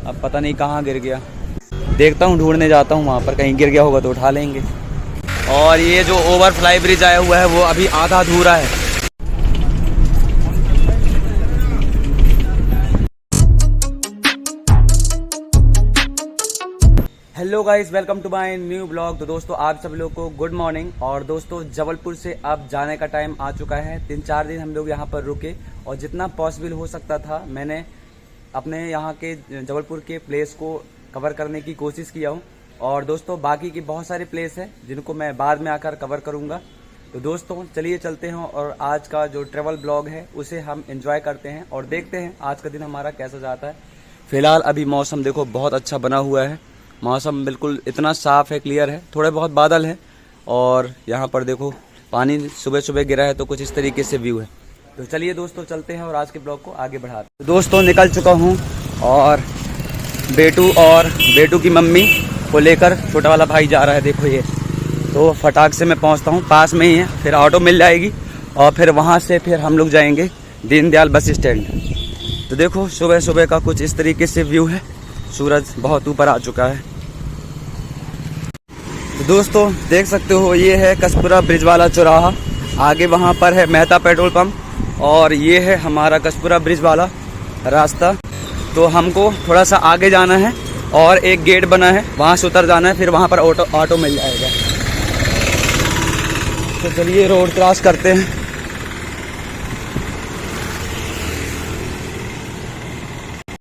अब पता नहीं कहाँ गिर गया, देखता हूँ, ढूंढने जाता हूँ वहाँ पर, कहीं गिर गया होगा तो उठा लेंगे। और ये जो ओवरफ्लाई ब्रिज आया हुआ है वो अभी आधा अधूरा है। Hello guys, welcome to my new blog. तो दोस्तों आप सब लोग को गुड मॉर्निंग। और दोस्तों जबलपुर से अब जाने का टाइम आ चुका है। 3-4 दिन हम लोग यहाँ पर रुके और जितना पॉसिबल हो सकता था मैंने अपने यहाँ के जबलपुर के प्लेस को कवर करने की कोशिश किया हूँ। और दोस्तों बाकी की बहुत सारे प्लेस हैं जिनको मैं बाद में आकर कवर करूँगा। तो दोस्तों चलिए चलते हैं और आज का जो ट्रेवल ब्लॉग है उसे हम एंजॉय करते हैं और देखते हैं आज का दिन हमारा कैसा जाता है। फिलहाल अभी मौसम देखो बहुत अच्छा बना हुआ है, मौसम बिल्कुल इतना साफ़ है, क्लियर है, थोड़े बहुत बादल है और यहाँ पर देखो पानी सुबह सुबह गिरा है तो कुछ इस तरीके से व्यू है। तो चलिए दोस्तों चलते हैं और आज के ब्लॉग को आगे बढ़ाते हैं। तो दोस्तों निकल चुका हूँ और बेटू की मम्मी को लेकर छोटा वाला भाई जा रहा है। देखो ये तो फटाक से मैं पहुँचता हूँ, पास में ही है, फिर ऑटो मिल जाएगी और फिर वहाँ से फिर हम लोग जाएंगे दीनदयाल बस स्टैंड। तो देखो सुबह सुबह का कुछ इस तरीके से व्यू है, सूरज बहुत ऊपर आ चुका है। तो दोस्तों देख सकते हो ये है कसपुरा ब्रिज वाला चौराहा, आगे वहाँ पर है मेहता पेट्रोल पंप और ये है हमारा कसपुरा ब्रिज वाला रास्ता। तो हमको थोड़ा सा आगे जाना है और एक गेट बना है वहाँ से उतर जाना है, फिर वहाँ पर ऑटो मिल जाएगा। तो चलिए रोड क्रॉस करते हैं।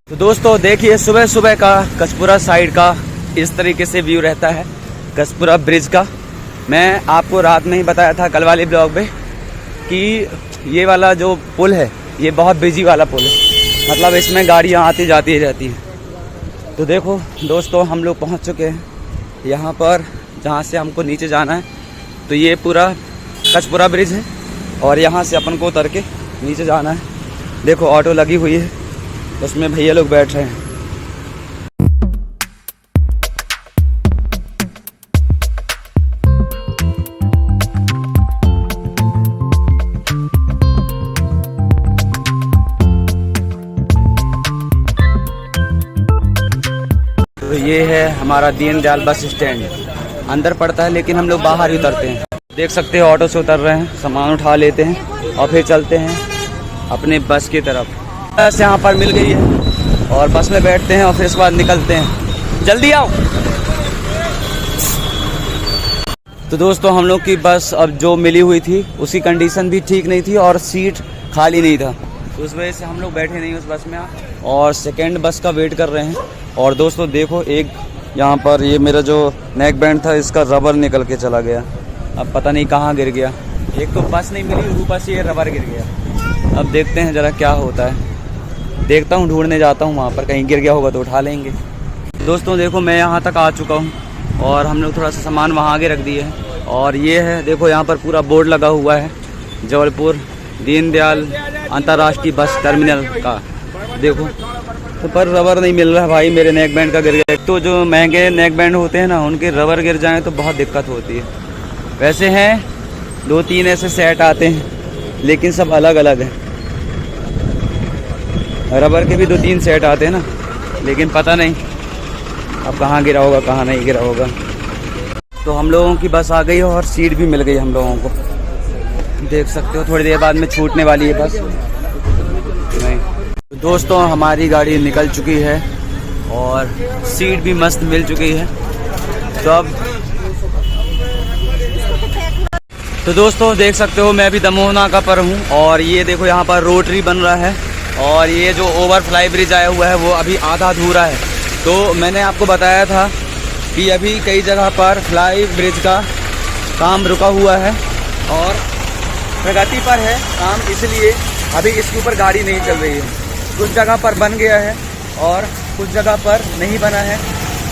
तो दोस्तों देखिए सुबह सुबह का कसपुरा साइड का इस तरीके से व्यू रहता है कसपुरा ब्रिज का। मैं आपको रात में ही बताया था कल वाले ब्लॉग में कि ये वाला जो पुल है ये बहुत बिजी वाला पुल है, मतलब इसमें गाड़ियाँ आती जाती रहती हैं। तो देखो दोस्तों हम लोग पहुँच चुके हैं यहाँ पर जहाँ से हमको नीचे जाना है। तो ये पूरा कसपुरा ब्रिज है और यहाँ से अपन को उतर के नीचे जाना है। देखो ऑटो लगी हुई है, उसमें भैया लोग बैठ रहे हैं। तो ये है हमारा दीनदयाल बस स्टैंड, अंदर पड़ता है लेकिन हम लोग बाहर ही उतरते हैं। देख सकते हो ऑटो से उतर रहे हैं, सामान उठा लेते हैं और फिर चलते हैं अपने बस की तरफ। बस यहाँ पर मिल गई है और बस में बैठते हैं और फिर इसके बाद निकलते हैं। जल्दी आओ। तो दोस्तों हम लोग की बस अब जो मिली हुई थी उसकी कंडीशन भी ठीक नहीं थी और सीट खाली नहीं था, तो उस वजह से हम लोग बैठे नहीं उस बस में और सेकेंड बस का वेट कर रहे हैं। और दोस्तों देखो एक यहाँ पर ये मेरा जो नेक बैंड था इसका रबर निकल के चला गया, अब पता नहीं कहाँ गिर गया। एक तो बस नहीं मिली, ऊपर से ये रबर गिर गया। अब देखते हैं ज़रा क्या होता है, देखता हूँ, ढूंढने जाता हूँ वहाँ पर, कहीं गिर गया होगा तो उठा लेंगे। दोस्तों देखो मैं यहाँ तक आ चुका हूँ और हम लोग थोड़ा सा सामान वहाँ आगे रख दिए हैं। और ये है देखो यहाँ पर पूरा बोर्ड लगा हुआ है जबलपुर दीनदयाल अंतर्राष्ट्रीय बस टर्मिनल का। देखो तो पर रबर नहीं मिल रहा भाई, मेरे नेक बैंड का गिर गया। तो जो महंगे नेक बैंड होते हैं ना उनके रबर गिर जाएं तो बहुत दिक्कत होती है। वैसे हैं 2-3 ऐसे सेट आते हैं लेकिन सब अलग अलग हैं, रबर के भी 2-3 सेट आते हैं ना, लेकिन पता नहीं अब कहाँ गिरा होगा कहाँ नहीं गिरा होगा। तो हम लोगों की बस आ गई और सीट भी मिल गई हम लोगों को, देख सकते हो थोड़ी देर बाद में छूटने वाली है बस। नहीं तो दोस्तों हमारी गाड़ी निकल चुकी है और सीट भी मस्त मिल चुकी है। तो दोस्तों देख सकते हो मैं अभी दमोह नाका पर हूँ और ये देखो यहाँ पर रोटरी बन रहा है और ये जो ओवरफ्लाई ब्रिज आया हुआ है वो अभी आधा अधूरा है। तो मैंने आपको बताया था कि अभी कई जगह पर फ्लाई ब्रिज का काम रुका हुआ है और प्रगति पर है काम, इसलिए अभी इसके ऊपर गाड़ी नहीं चल रही है। कुछ जगह पर बन गया है और कुछ जगह पर नहीं बना है,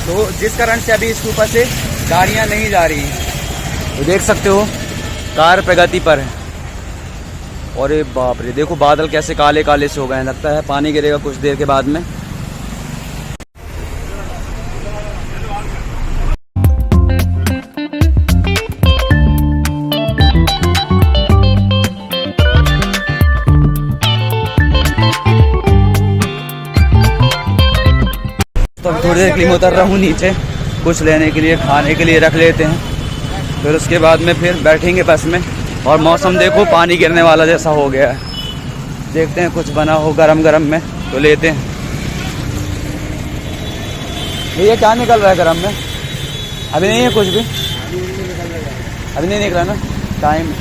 तो जिस कारण से अभी इसके ऊपर से गाड़ियाँ नहीं जा रही हैं। तो देख सकते हो कार प्रगति पर है। और ये बाप रे देखो बादल कैसे काले काले से हो गए हैं, लगता है पानी गिरेगा कुछ देर के बाद में। दोस्तों अभी थोड़ी देर के लिए उतर रहा हूँ नीचे कुछ लेने के लिए, खाने के लिए रख लेते हैं, फिर उसके बाद में फिर बैठेंगे बस में। और मौसम देखो पानी गिरने वाला जैसा हो गया है, देखते हैं कुछ बना हो गरम गरम में तो लेते हैं। ये क्या निकल रहा है गरम में? अभी नहीं है कुछ भी, अभी नहीं निकला ना टाइम।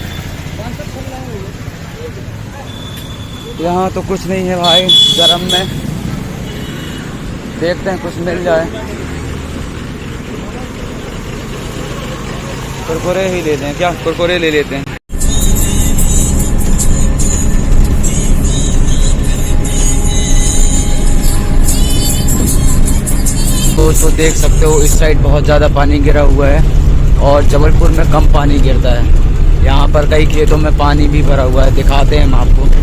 यहाँ तो कुछ नहीं है भाई गरम में, देखते हैं कुछ मिल जाए। कुरकुरे ही लेते हैं क्या? कुरकुरे ले लेते हैं। तो देख सकते हो इस साइड बहुत ज़्यादा पानी गिरा हुआ है और जबलपुर में कम पानी गिरता है। यहाँ पर कई खेतों में पानी भी भरा हुआ है, दिखाते हैं हम आपको।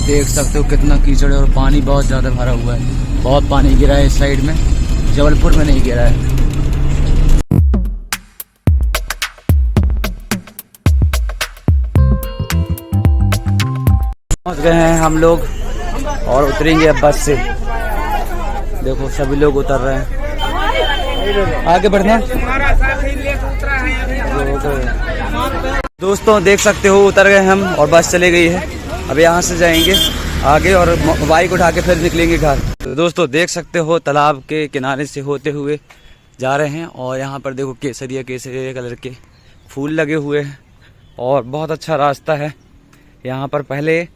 देख सकते हो कितना कीचड़ है और पानी बहुत ज़्यादा भरा हुआ है, बहुत पानी गिरा है इस साइड में, जबलपुर में नहीं गिरा है। पहुंच गए हैं हम लोग और उतरेंगे अब बस से। देखो सभी लोग उतर रहे हैं, आगे बढ़ना। दोस्तों देख सकते हो उतर गए हम और बस चले गई है। अब यहाँ से जाएंगे आगे और बाइक उठा के फिर निकलेंगे घर। तो दोस्तों देख सकते हो तालाब के किनारे से होते हुए जा रहे हैं और यहाँ पर देखो केसरिया केसरिया कलर के फूल लगे हुए हैं और बहुत अच्छा रास्ता है। यहाँ पर पहले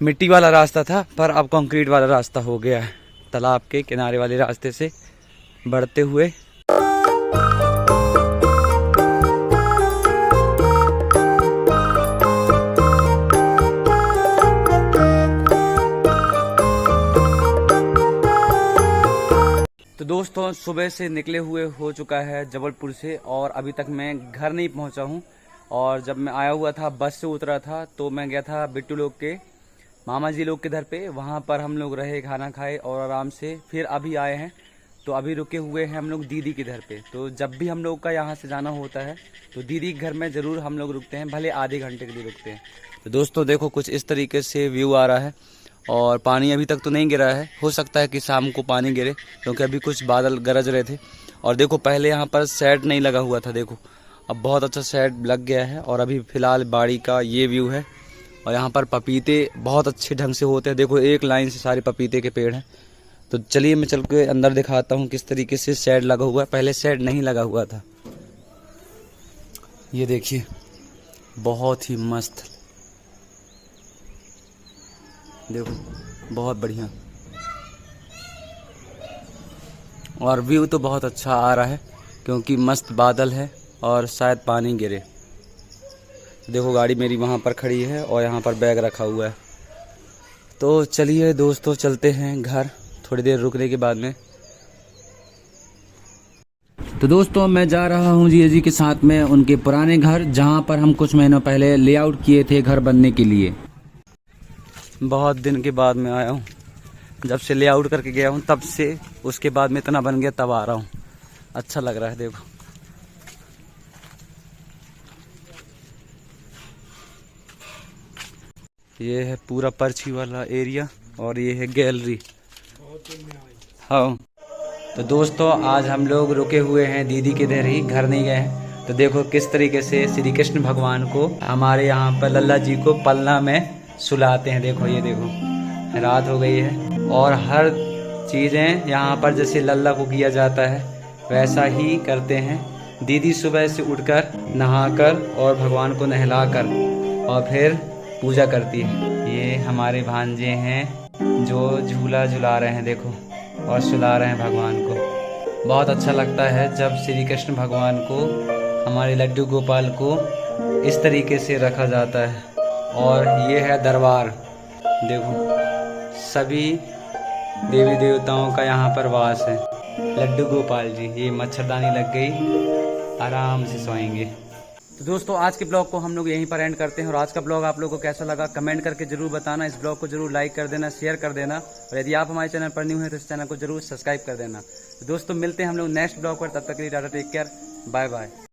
मिट्टी वाला रास्ता था पर अब कंक्रीट वाला रास्ता हो गया है, तालाब के किनारे वाले रास्ते से बढ़ते हुए। तो दोस्तों सुबह से निकले हुए हो चुका है जबलपुर से और अभी तक मैं घर नहीं पहुंचा हूं। और जब मैं आया हुआ था बस से उतरा था तो मैं गया था बिट्टू लोग के मामा जी लोग के घर पे, वहां पर हम लोग रहे, खाना खाए और आराम से फिर अभी आए हैं। तो अभी रुके हुए हैं हम लोग दीदी के घर पे। तो जब भी हम लोग का यहाँ से जाना होता है तो दीदी के घर में ज़रूर हम लोग रुकते हैं, भले आधे घंटे के लिए रुकते हैं। तो दोस्तों देखो कुछ इस तरीके से व्यू आ रहा है और पानी अभी तक तो नहीं गिरा है, हो सकता है कि शाम को पानी गिरे क्योंकि अभी कुछ बादल गरज रहे थे। और देखो पहले यहाँ पर शेड नहीं लगा हुआ था, देखो अब बहुत अच्छा शेड लग गया है। और अभी फ़िलहाल बाड़ी का ये व्यू है और यहाँ पर पपीते बहुत अच्छे ढंग से होते हैं, देखो एक लाइन से सारे पपीते के पेड़ हैं। तो चलिए मैं चल के अंदर दिखाता हूँ किस तरीके से शेड लगा हुआ है, पहले शेड नहीं लगा हुआ था। ये देखिए बहुत ही मस्त, देखो बहुत बढ़िया और व्यू तो बहुत अच्छा आ रहा है क्योंकि मस्त बादल है और शायद पानी गिरे। देखो गाड़ी मेरी वहाँ पर खड़ी है और यहाँ पर बैग रखा हुआ है। तो चलिए दोस्तों चलते हैं घर थोड़ी देर रुकने के बाद में। तो दोस्तों मैं जा रहा हूँ जीजा जी के साथ में उनके पुराने घर, जहाँ पर हम कुछ महीनों पहले लेआउट किए थे घर बनने के लिए। बहुत दिन के बाद मैं आया हूँ, जब से लेआउट करके गया हूँ तब से, उसके बाद में इतना बन गया तब आ रहा हूँ। अच्छा लग रहा है। देखो ये है पूरा पर्ची वाला एरिया और ये है गैलरी। हाँ तो दोस्तों आज हम लोग रुके हुए हैं दीदी के इधर ही, घर नहीं गए हैं। तो देखो किस तरीके से श्री कृष्ण भगवान को हमारे यहाँ पर लल्ला जी को पलना में सुलाते हैं। देखो ये देखो रात हो गई है और हर चीज़ें यहाँ पर जैसे लल्ला को किया जाता है वैसा ही करते हैं। दीदी सुबह से उठकर नहाकर और भगवान को नहलाकर और फिर पूजा करती है। ये हमारे भांजे हैं जो झूला झुला रहे हैं, देखो और सुला रहे हैं भगवान को। बहुत अच्छा लगता है जब श्री कृष्ण भगवान को, हमारे लड्डू गोपाल को इस तरीके से रखा जाता है। और ये है दरबार, देखो सभी देवी देवताओं का यहाँ पर वास है। लड्डू गोपाल जी, ये मच्छरदानी लग गई, आराम से सोएंगे। तो दोस्तों आज के ब्लॉग को हम लोग यहीं पर एंड करते हैं और आज का ब्लॉग आप लोगों को कैसा लगा कमेंट करके जरूर बताना। इस ब्लॉग को जरूर लाइक कर देना, शेयर कर देना और यदि आप हमारे चैनल पर न्यू हैं तो इस चैनल को जरूर सब्सक्राइब कर देना। तो दोस्तों मिलते हैं हम लोग नेक्स्ट ब्लॉग पर, तब तक के लिए tata, take care, bye bye.